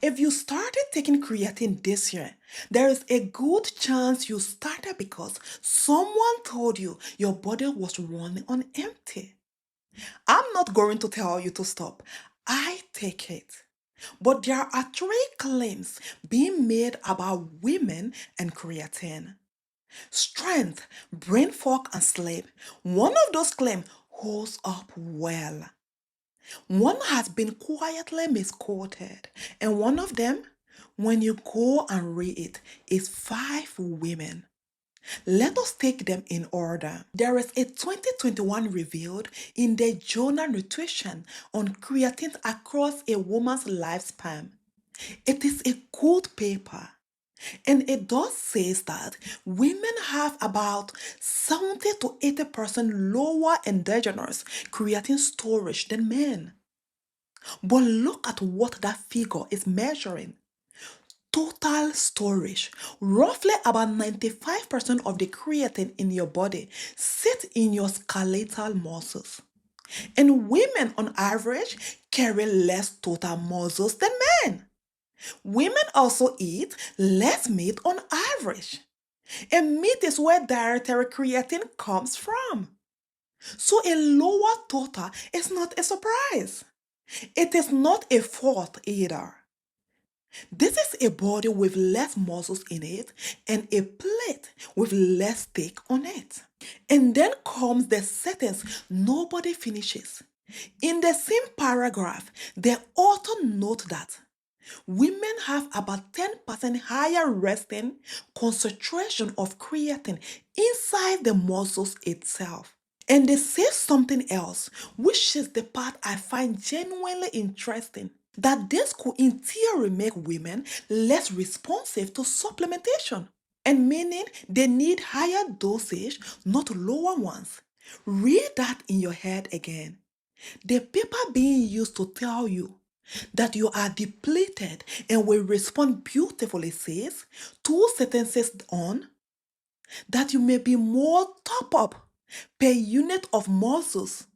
If you started taking creatine this year, there is a good chance you started because someone told you your body was running on empty. I'm not going to tell you to stop. I take it. But there are three claims being made about women and creatine: strength, brain fog, and sleep. One of those claims holds up well. One has been quietly misquoted, and one of them, when you go and read it, is five women. Let us take them in order. There is a 2021 revealed in the journal Nutrition on creatine across a woman's lifespan. It is a good paper. And it does say that women have about 70 to 80% lower endogenous creatine storage than men. But look at what that figure is measuring. Total storage. Roughly about 95% of the creatine in your body sits in your skeletal muscles. And women on average carry less total muscles than men. Women also eat less meat on average. And meat is where dietary creatine comes from. So a lower total is not a surprise. It is not a fault either. This is a body with less muscles in it and a plate with less steak on it. And then comes the sentence nobody finishes. In the same paragraph, the author notes that women have about 10% higher resting concentration of creatine inside the muscles itself. And they say something else, which is the part I find genuinely interesting, that this could in theory make women less responsive to supplementation, and meaning they need higher dosage, not lower ones. Read that in your head again. The paper being used to tell you that you are depleted and will respond beautifully says, two sentences on, that you may be more top up per unit of muscles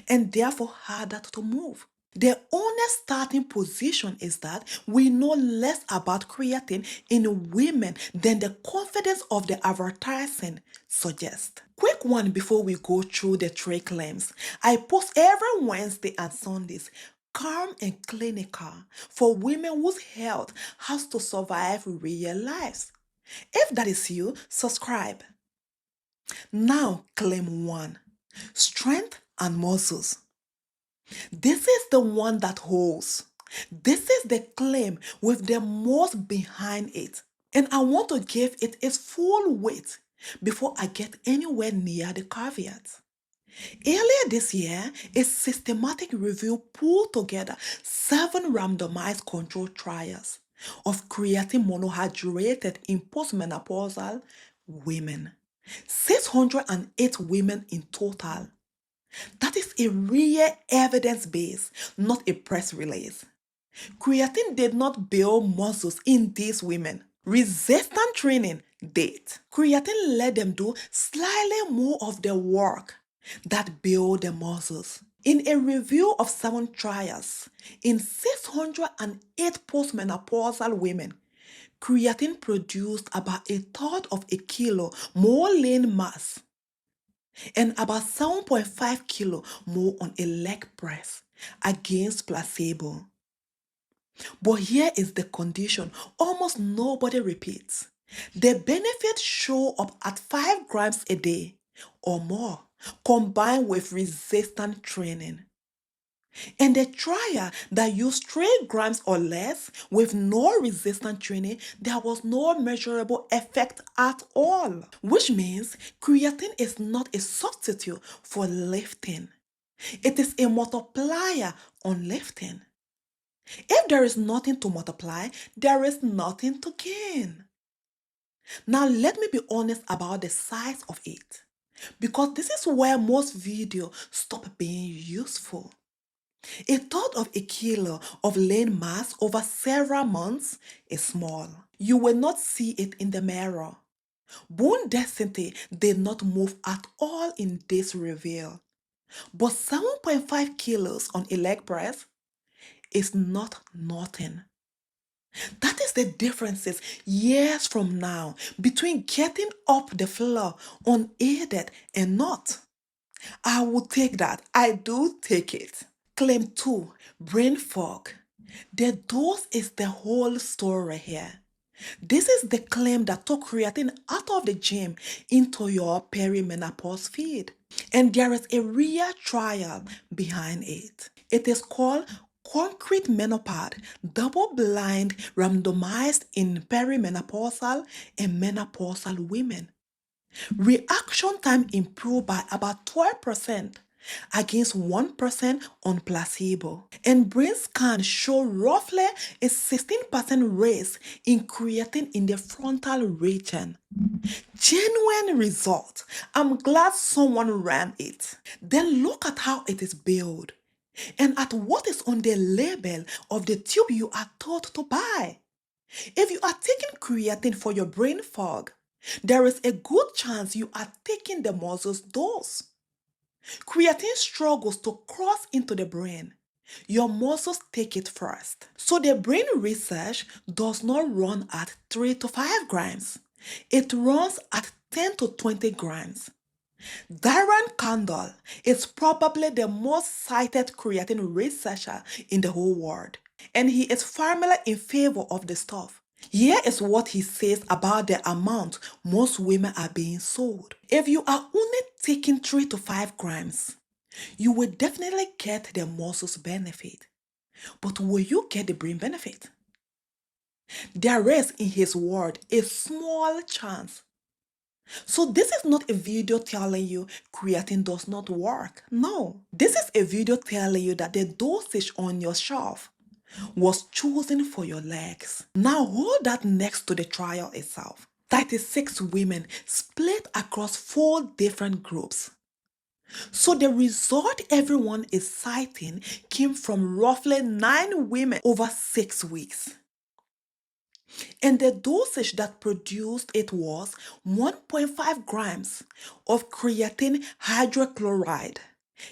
and therefore harder to move. The honest starting position is that we know less about creatine in women than the confidence of the advertising suggests. Quick one before we go through the three claims. I post every Wednesday and Sundays, calm and clinical, for women whose health has to survive real lives. If that is you, subscribe. Now, claim one: strength and muscles. This is the one that holds. This is the claim with the most behind it. And I want to give it its full weight before I get anywhere near the caveat. Earlier this year, a systematic review pulled together 7 randomized controlled trials of creatine monohydrate in postmenopausal women. 608 women in total. That is a real evidence base, not a press release. Creatine did not build muscles in these women. Resistant training did. Creatine let them do slightly more of the work that build the muscles. In a review of 7 trials, in 608 postmenopausal women, creatine produced about a third of a kilo more lean mass and about 7.5 kilo more on a leg press against placebo. But here is the condition almost nobody repeats. The benefits show up at 5 grams a day or more, combined with resistant training. And the trial that used 3 grams or less with no resistant training, there was no measurable effect at all. Which means creatine is not a substitute for lifting. It is a multiplier on lifting. If there is nothing to multiply, there is nothing to gain. Now let me be honest about the size of it, because this is where most videos stop being useful. A third of a kilo of lean mass over several months is small. You will not see it in the mirror. Bone density did not move at all in this review. But 7.5 kilos on a leg press is not nothing. That is the differences years from now between getting up the floor unaided and not. I will take that. I do take it. Claim 2, brain fog. The dose is the whole story here. This is the claim that took creatine out of the gym into your perimenopause feed. And there is a real trial behind it. It is called concrete menopause, double-blind, randomized in perimenopausal and menopausal women. Reaction time improved by about 12% against 1% on placebo. And brain scans show roughly a 16% raise in creatine in the frontal region. Genuine result. I'm glad someone ran it. Then look at how it is built and at what is on the label of the tube you are told to buy. If you are taking creatine for your brain fog, there is a good chance you are taking the muscle's dose. Creatine struggles to cross into the brain. Your muscles take it first. So the brain research does not run at 3 to 5 grams. It runs at 10 to 20 grams. Darren Condell is probably the most cited creatine researcher in the whole world, and he is firmly in favor of the stuff. Here is what he says about the amount most women are being sold. If you are only taking 3 to 5 grams, you will definitely get the muscles benefit. But will you get the brain benefit? There is, in his word, a small chance. So this is not a video telling you creatine does not work. No, this is a video telling you that the dosage on your shelf was chosen for your legs. Now hold that next to the trial itself. 36 women split across 4 different groups. So the result everyone is citing came from roughly 9 women over 6 weeks. And the dosage that produced it was 1.5 grams of creatine hydrochloride,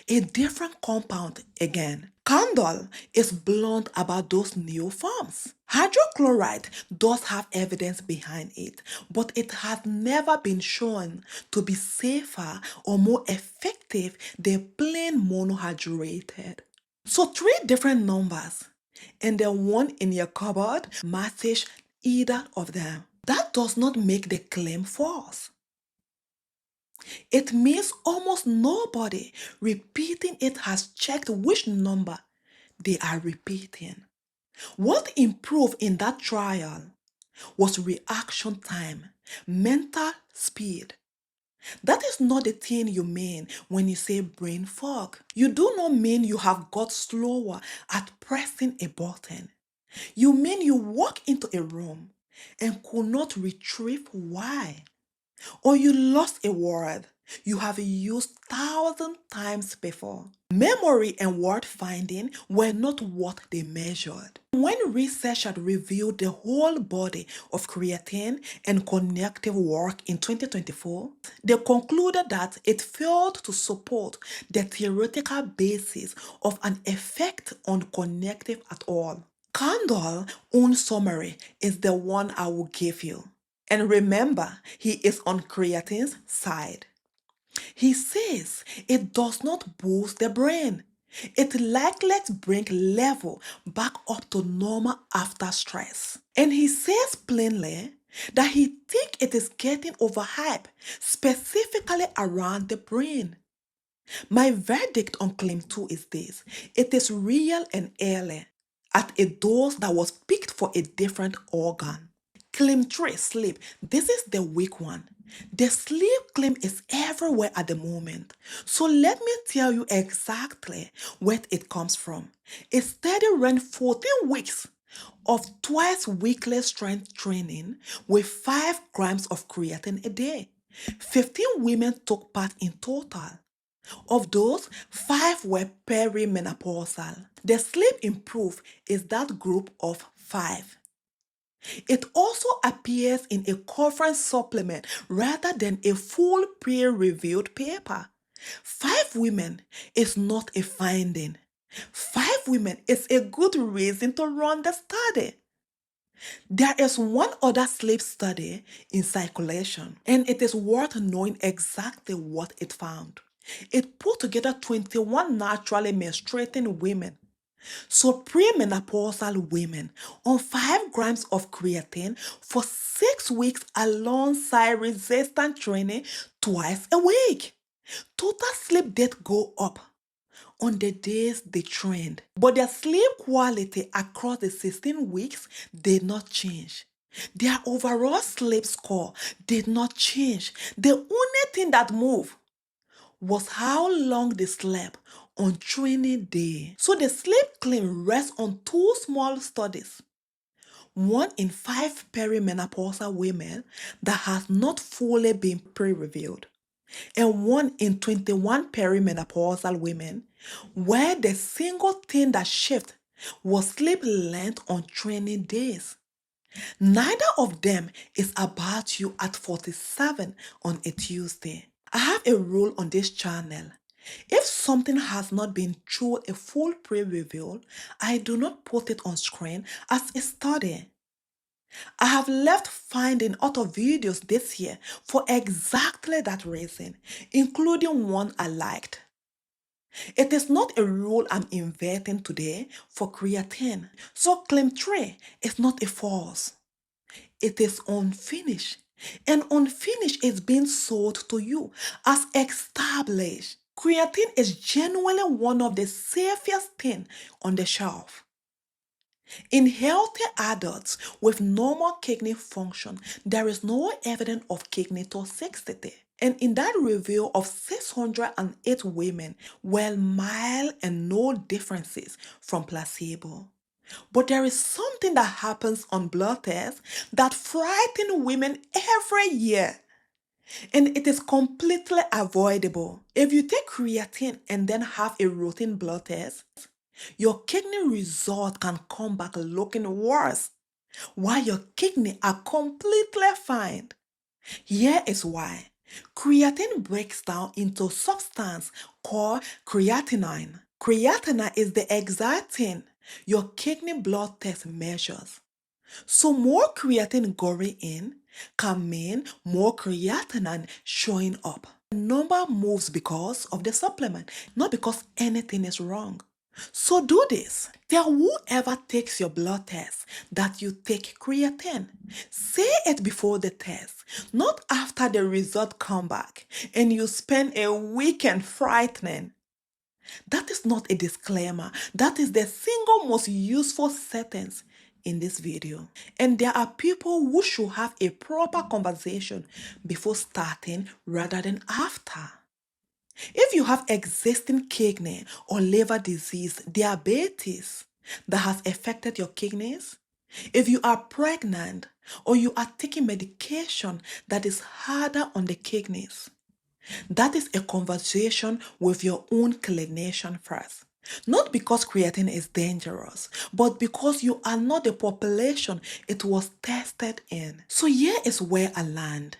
a different compound again. Condell is blunt about those new forms. Hydrochloride does have evidence behind it, but it has never been shown to be safer or more effective than plain monohydrated. So 3 different numbers, and the one in your cupboard matches either of them. That does not make the claim false. It means almost nobody repeating it has checked which number they are repeating. What improved in that trial was reaction time, mental speed. That is not the thing you mean when you say brain fog. You do not mean you have got slower at pressing a button. You mean you walk into a room and could not retrieve why. Or you lost a word you have used 1,000 times before. Memory and word finding were not what they measured. When researchers reviewed the whole body of creatine and cognitive work in 2024, they concluded that it failed to support the theoretical basis of an effect on cognitive at all. Condell's own summary is the one I will give you. And remember, he is on creatine's side. He says it does not boost the brain. It likely brings level back up to normal after stress. And he says plainly that he thinks it is getting overhyped, specifically around the brain. My verdict on claim 2 is this: it is real and early, at a dose that was picked for a different organ. Claim 3, sleep. This is the weak one. The sleep claim is everywhere at the moment. So let me tell you exactly where it comes from. A study ran 14 weeks of twice weekly strength training with 5 grams of creatine a day. 15 women took part in total. Of those, 5 were perimenopausal. The sleep improved is that group of 5. It also appears in a conference supplement rather than a full peer-reviewed paper. 5 women is not a finding. 5 women is a good reason to run the study. There is one other sleep study in circulation, and it is worth knowing exactly what it found. It put together 21 naturally menstruating women, so premenopausal women, on 5 grams of creatine for 6 weeks alongside resistance training twice a week. Total sleep did go up on the days they trained, but their sleep quality across the 16 weeks did not change. Their overall sleep score did not change. The only thing that moved was how long they slept on training day. So the sleep claim rests on 2 small studies. One in 5 perimenopausal women that has not fully been pre-revealed, and one in 21 perimenopausal women where the single thing that shifted was sleep length on training days. Neither of them is about you at 47 on a Tuesday. I have a rule on this channel. If something has not been through a full pre-review, I do not put it on screen as a study. I have left finding other videos this year for exactly that reason, including one I liked. It is not a rule I'm inventing today for creatine, so claim 3 is not a false. It is unfinished, and unfinished is being sold to you as established. Creatine is genuinely one of the safest things on the shelf. In healthy adults with normal kidney function, there is no evidence of kidney toxicity. And in that review of 608 women were mild and no differences from placebo. But there is something that happens on blood tests that frightens women every year. And it is completely avoidable. If you take creatine and then have a routine blood test, your kidney result can come back looking worse, while your kidney are completely fine. Here is why. Creatine breaks down into substance called creatinine. Creatinine is the exact thing your kidney blood test measures. So more creatine going in can mean more creatinine showing up. The number moves because of the supplement, not because anything is wrong. So do this. Tell whoever takes your blood test that you take creatine. Say it before the test, not after the result come back and you spend a weekend frightening. That is not a disclaimer. That is the single most useful sentence in this video. And there are people who should have a proper conversation before starting rather than after. If you have existing kidney or liver disease, diabetes that has affected your kidneys, if you are pregnant or you are taking medication that is harder on the kidneys, that is a conversation with your own clinician first. Not because creatine is dangerous, but because you are not the population it was tested in. So here is where I land.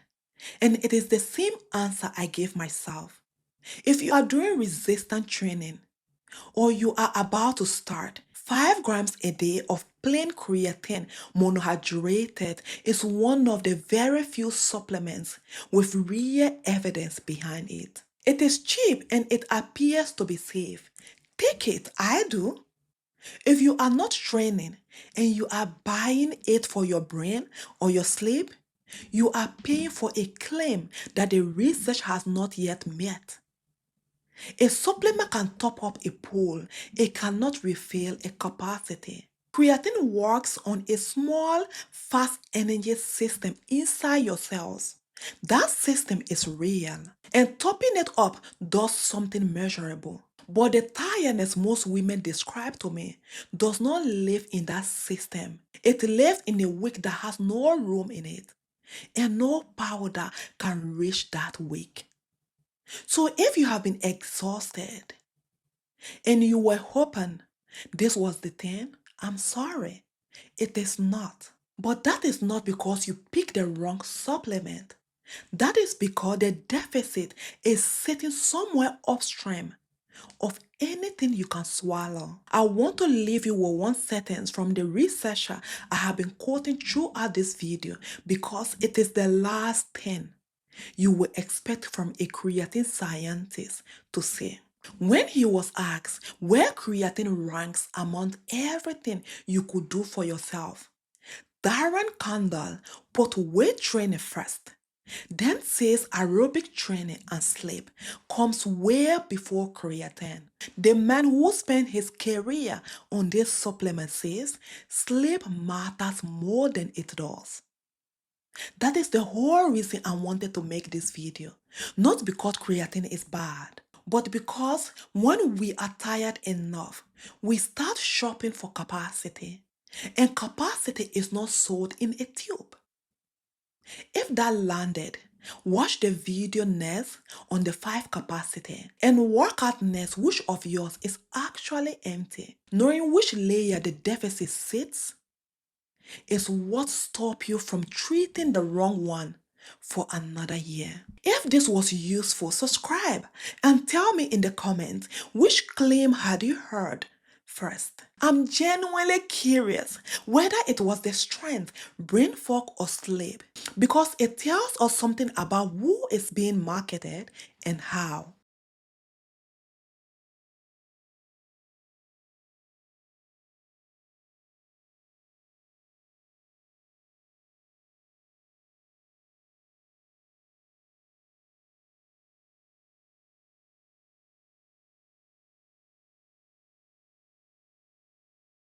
And it is the same answer I gave myself. If you are doing resistance training or you are about to start, 5 grams a day of plain creatine monohydrated is one of the very few supplements with real evidence behind it. It is cheap and it appears to be safe. Take it, I do. If you are not training and you are buying it for your brain or your sleep, you are paying for a claim that the research has not yet met. A supplement can top up a pool, it cannot refill a capacity. Creatine works on a small, fast energy system inside your cells. That system is real, and topping it up does something measurable. But the tiredness most women describe to me does not live in that system. It lives in a wick that has no room in it, and no powder can reach that wick. So if you have been exhausted and you were hoping this was the thing, I'm sorry, it is not. But that is not because you picked the wrong supplement. That is because the deficit is sitting somewhere upstream of anything you can swallow. I want to leave you with one sentence from the researcher I have been quoting throughout this video because it is the last thing you will expect from a creatine scientist to say. When he was asked where creatine ranks among everything you could do for yourself, Darren Condell put weight training first, then says aerobic training and sleep comes way before creatine. The man who spent his career on this supplement says sleep matters more than it does. That is the whole reason I wanted to make this video. Not because creatine is bad, but because when we are tired enough, we start shopping for capacity. And capacity is not sold in a tube. If that landed, watch the video next on the 5 capacity and work out next which of yours is actually empty. Knowing which layer the deficit sits is what stops you from treating the wrong one for another year. If this was useful, subscribe and tell me in the comments which claim had you heard first. I'm genuinely curious whether it was the strength, brain fog, or sleep because it tells us something about who is being marketed and how.